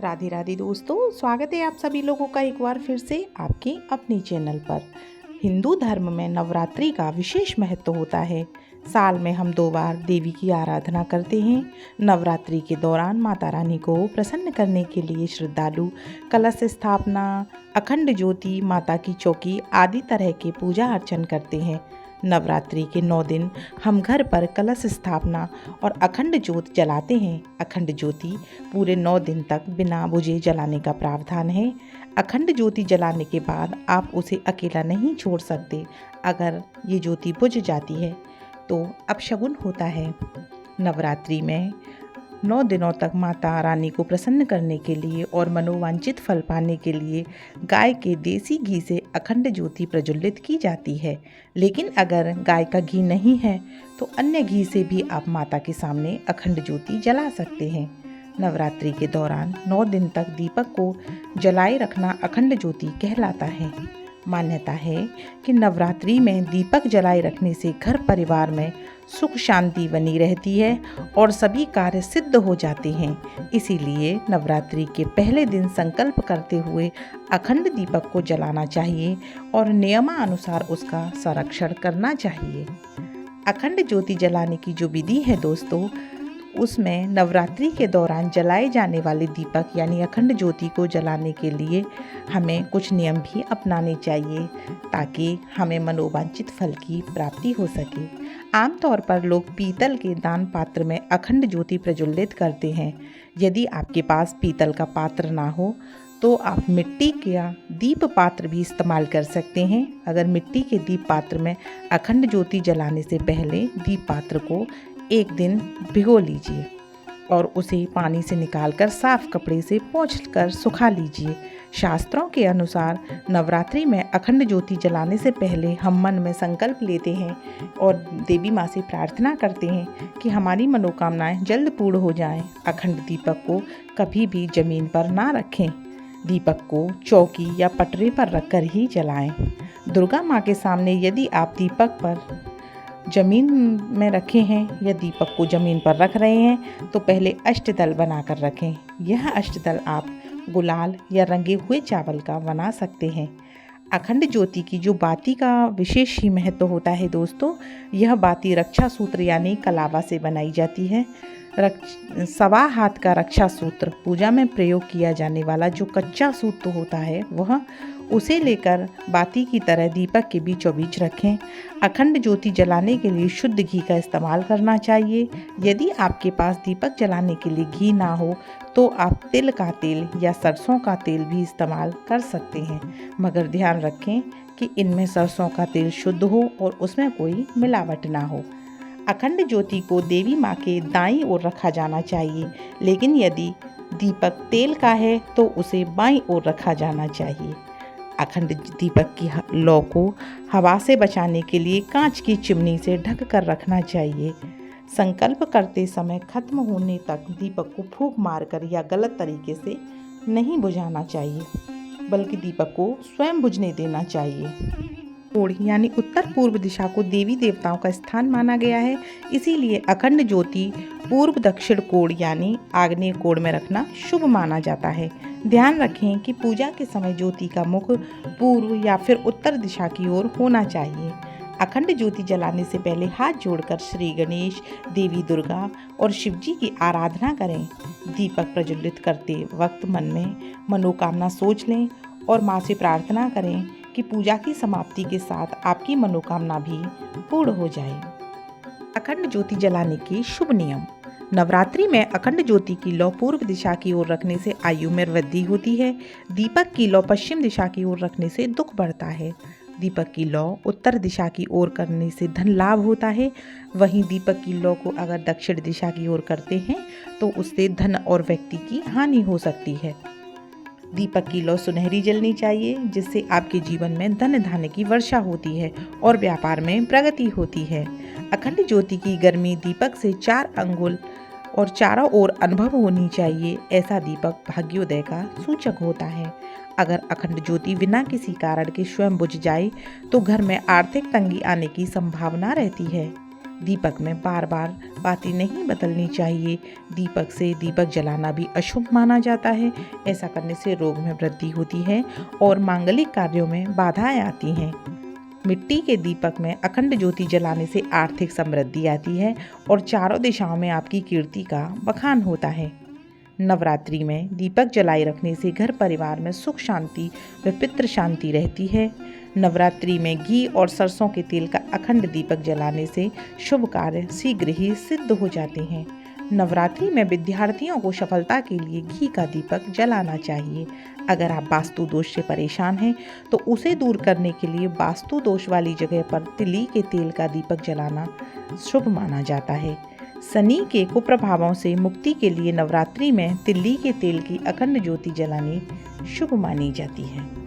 राधे राधे दोस्तों, स्वागत है आप सभी लोगों का एक बार फिर से आपके अपने चैनल पर। हिंदू धर्म में नवरात्रि का विशेष महत्व होता है। साल में हम 2 बार देवी की आराधना करते हैं। नवरात्रि के दौरान माता रानी को प्रसन्न करने के लिए श्रद्धालु कलश स्थापना, अखंड ज्योति, माता की चौकी आदि तरह के पूजा अर्चन करते हैं। नवरात्रि के 9 दिन हम घर पर कलश स्थापना और अखंड ज्योत जलाते हैं। अखंड ज्योति पूरे 9 दिन तक बिना बुझे जलाने का प्रावधान है। अखंड ज्योति जलाने के बाद आप उसे अकेला नहीं छोड़ सकते। अगर ये ज्योति बुझ जाती है तो अपशगुन होता है। नवरात्रि में 9 दिनों तक माता रानी को प्रसन्न करने के लिए और मनोवांछित फल पाने के लिए गाय के देसी घी से अखंड ज्योति प्रज्वलित की जाती है। लेकिन अगर गाय का घी नहीं है तो अन्य घी से भी आप माता के सामने अखंड ज्योति जला सकते हैं। नवरात्रि के दौरान 9 दिन तक दीपक को जलाए रखना अखंड ज्योति कहलाता है। मान्यता है कि नवरात्रि में दीपक जलाए रखने से घर परिवार में सुख शांति बनी रहती है और सभी कार्य सिद्ध हो जाते हैं। इसीलिए नवरात्रि के पहले दिन संकल्प करते हुए अखंड दीपक को जलाना चाहिए और नियमानुसार उसका संरक्षण करना चाहिए। अखंड ज्योति जलाने की जो विधि है दोस्तों, उसमें नवरात्रि के दौरान जलाए जाने वाले दीपक यानी अखंड ज्योति को जलाने के लिए हमें कुछ नियम भी अपनाने चाहिए ताकि हमें मनोवांछित फल की प्राप्ति हो सके। आमतौर पर लोग पीतल के दान पात्र में अखंड ज्योति प्रज्वलित करते हैं। यदि आपके पास पीतल का पात्र ना हो तो आप मिट्टी का दीप पात्र भी इस्तेमाल कर सकते हैं। अगर मिट्टी के दीप पात्र में अखंड ज्योति जलाने से पहले दीप पात्र को 1 दिन भिगो लीजिए और उसे पानी से निकालकर साफ कपड़े से पोंछकर सुखा लीजिए। शास्त्रों के अनुसार नवरात्रि में अखंड ज्योति जलाने से पहले हम मन में संकल्प लेते हैं और देवी माँ से प्रार्थना करते हैं कि हमारी मनोकामनाएं जल्द पूर्ण हो जाएं। अखंड दीपक को कभी भी जमीन पर ना रखें। दीपक को चौकी या पटरे पर रखकर ही जलाएं। दुर्गा माँ के सामने यदि आप दीपक पर जमीन में रखे हैं या दीपक को जमीन पर रख रहे हैं तो पहले अष्टदल बनाकर रखें। यह अष्टदल आप गुलाल या रंगे हुए चावल का बना सकते हैं। अखंड ज्योति की जो बाती का विशेष ही महत्व होता है दोस्तों, यह बाती रक्षा सूत्र यानी कलावा से बनाई जाती है। 1.25 हाथ का रक्षा सूत्र पूजा में प्रयोग किया जाने वाला जो कच्चा सूत्र होता है वह उसे लेकर बाती की तरह दीपक के बीचों बीच रखें। अखंड ज्योति जलाने के लिए शुद्ध घी का इस्तेमाल करना चाहिए। यदि आपके पास दीपक जलाने के लिए घी ना हो तो आप तिल का तेल या सरसों का तेल भी इस्तेमाल कर सकते हैं, मगर ध्यान रखें कि इनमें सरसों का तेल शुद्ध हो और उसमें कोई मिलावट ना हो। अखंड ज्योति को देवी माँ के दाईं ओर रखा जाना चाहिए, लेकिन यदि दीपक तेल का है तो उसे बाईं ओर रखा जाना चाहिए। अखंड दीपक की लौ को हवा से बचाने के लिए कांच की चिमनी से ढक कर रखना चाहिए। संकल्प करते समय खत्म होने तक दीपक को फूंक मारकर या गलत तरीके से नहीं बुझाना चाहिए, बल्कि दीपक को स्वयं बुझने देना चाहिए। कोण यानी उत्तर पूर्व दिशा को देवी देवताओं का स्थान माना गया है, इसीलिए अखंड ज्योति पूर्व दक्षिण कोण यानी आग्नेय कोण में रखना शुभ माना जाता है। ध्यान रखें कि पूजा के समय ज्योति का मुख पूर्व या फिर उत्तर दिशा की ओर होना चाहिए। अखंड ज्योति जलाने से पहले हाथ जोड़कर श्री गणेश, देवी दुर्गा और शिव जी की आराधना करें। दीपक प्रज्वलित करते वक्त मन में मनोकामना सोच लें और माँ से प्रार्थना करें कि पूजा की समाप्ति के साथ आपकी मनोकामना भी पूर्ण हो जाए। अखंड ज्योति जलाने के शुभ नियम। नवरात्रि में अखंड ज्योति की लौ पूर्व दिशा की ओर रखने से आयु में वृद्धि होती है। दीपक की लौ पश्चिम दिशा की ओर रखने से दुख बढ़ता है। दीपक की लौ उत्तर दिशा की ओर करने से धन लाभ होता है। वहीं दीपक की लौ को अगर दक्षिण दिशा की ओर करते हैं तो उससे धन और व्यक्ति की हानि हो सकती है। दीपक की लौ सुनहरी जलनी चाहिए, जिससे आपके जीवन में धन धान्य की वर्षा होती है और व्यापार में प्रगति होती है। अखंड ज्योति की गर्मी दीपक से 4 अंगुल और चारों ओर अनुभव होनी चाहिए। ऐसा दीपक भाग्योदय का सूचक होता है। अगर अखंड ज्योति बिना किसी कारण के स्वयं बुझ जाए तो घर में आर्थिक तंगी आने की संभावना रहती है। दीपक में बार बार बाती नहीं बदलनी चाहिए। दीपक से दीपक जलाना भी अशुभ माना जाता है। ऐसा करने से रोग में वृद्धि होती है और मांगलिक कार्यों में बाधाएं आती हैं। मिट्टी के दीपक में अखंड ज्योति जलाने से आर्थिक समृद्धि आती है और चारों दिशाओं में आपकी कीर्ति का बखान होता है। नवरात्रि में दीपक जलाए रखने से घर परिवार में सुख शांति व पितृ शांति रहती है। नवरात्रि में घी और सरसों के तेल का अखंड दीपक जलाने से शुभ कार्य शीघ्र ही सिद्ध हो जाते हैं। नवरात्रि में विद्यार्थियों को सफलता के लिए घी का दीपक जलाना चाहिए। अगर आप वास्तु दोष से परेशान हैं तो उसे दूर करने के लिए वास्तु दोष वाली जगह पर तिली के तेल का दीपक जलाना शुभ माना जाता है। शनि के कुप्रभावों से मुक्ति के लिए नवरात्रि में तिल्ली के तेल की अखंड ज्योति जलानी शुभ मानी जाती है।